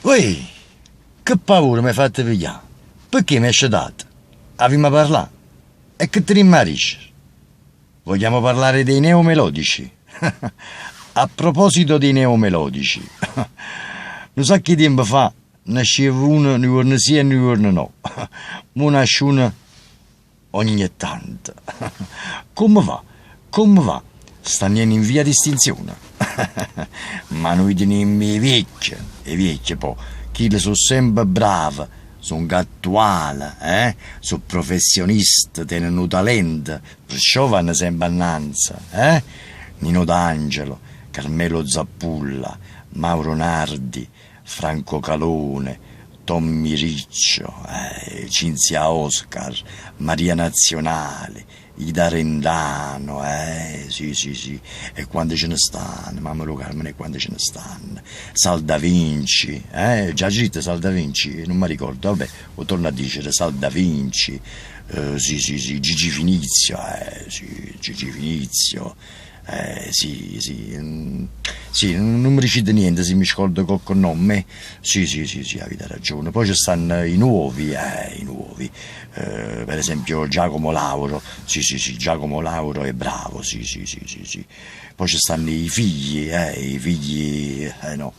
Ui, che paura mi hai fatto pigliare. Perché mi hai scedato? Avevamo parlato. E che ti rimarisce? Vogliamo parlare dei neomelodici? A proposito dei neomelodici, non so che tempo fa nasceva uno, ne giorno sì e ne giorno no. Ma nasce uno ogni tanto. Come va? Come va? Stanno in via di estinzione. Ma noi teniamo i vecchi poi, che sono sempre bravi, sono attuali, sono professionisti, tenono talento, perciò vanno sempre annanzi, Nino D'Angelo, Carmelo Zappulla, Mauro Nardi, Franco Calone, Tommy Riccio, Cinzia Oscar, Maria Nazionale, Ida Rendano, sì, e quando ce ne stanno, mamma lo Carmine, e quando ce ne stanno, Sal Da Vinci, già scritto Sal Da Vinci, non mi ricordo, vabbè, lo torno a dire, Sal Da Vinci, sì, Gigi Finizio, Gigi Finizio, sì, non mi ricordo niente se mi scordo col nome. Sì, avete ragione. Poi ci stanno i nuovi, per esempio Giacomo Lauro, sì, Giacomo Lauro è bravo, sì. Poi ci stanno i figli, no,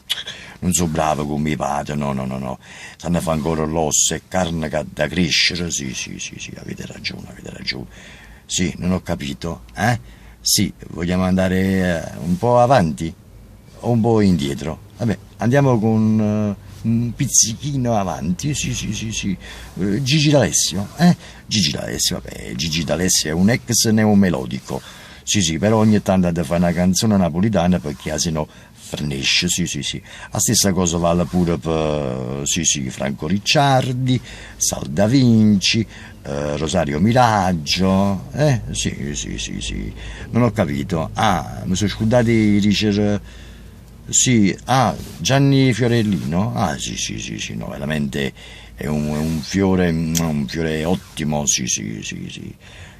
non sono bravo come i padri, no, stanno a fare ancora l'osso e carne che ha da crescere, sì, avete ragione. Sì, non ho capito, Sì, vogliamo andare un po' avanti o un po' indietro? Vabbè, andiamo con un pizzichino avanti, sì. Gigi D'Alessio, Gigi D'Alessio, vabbè, Gigi D'Alessio è un ex neomelodico. Sì, però ogni tanto ha fa una canzone napolitana perché sennò fornisce, sì. La stessa cosa vale pure per, sì, Franco Ricciardi, Sal Da Vinci, Rosario Miraggio, sì. Non ho capito. Mi sono scordato di dicere, sì, Gianni Fiorellino, sì, no, veramente è un fiore ottimo, sì.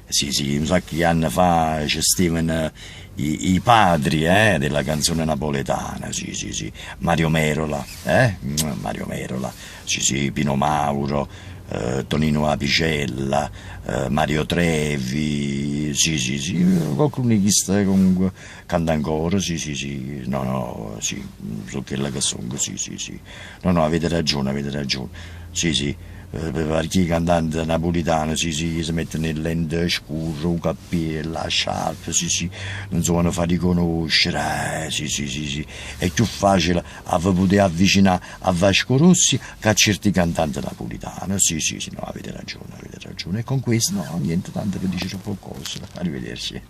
Sì, un sacco di anni fa ci stavano i padri della canzone napoletana, sì. Mario Merola, sì, Pino Mauro, Tonino Apicella, Mario Trevi, sì, qualcuno che sta comunque canta ancora, sì, no, sì, so che la che sono, sì, no, avete ragione, sì. Perché i cantanti napolitani si mettono il lente scuro, un cappello, la sciarpa, sì, non si vanno far riconoscere, sì. È più facile poter avvicinare a Vasco Rossi che a certi cantanti napolitani, sì, no, avete ragione. E con questo no, niente tanto per dire qualcosa, arrivederci.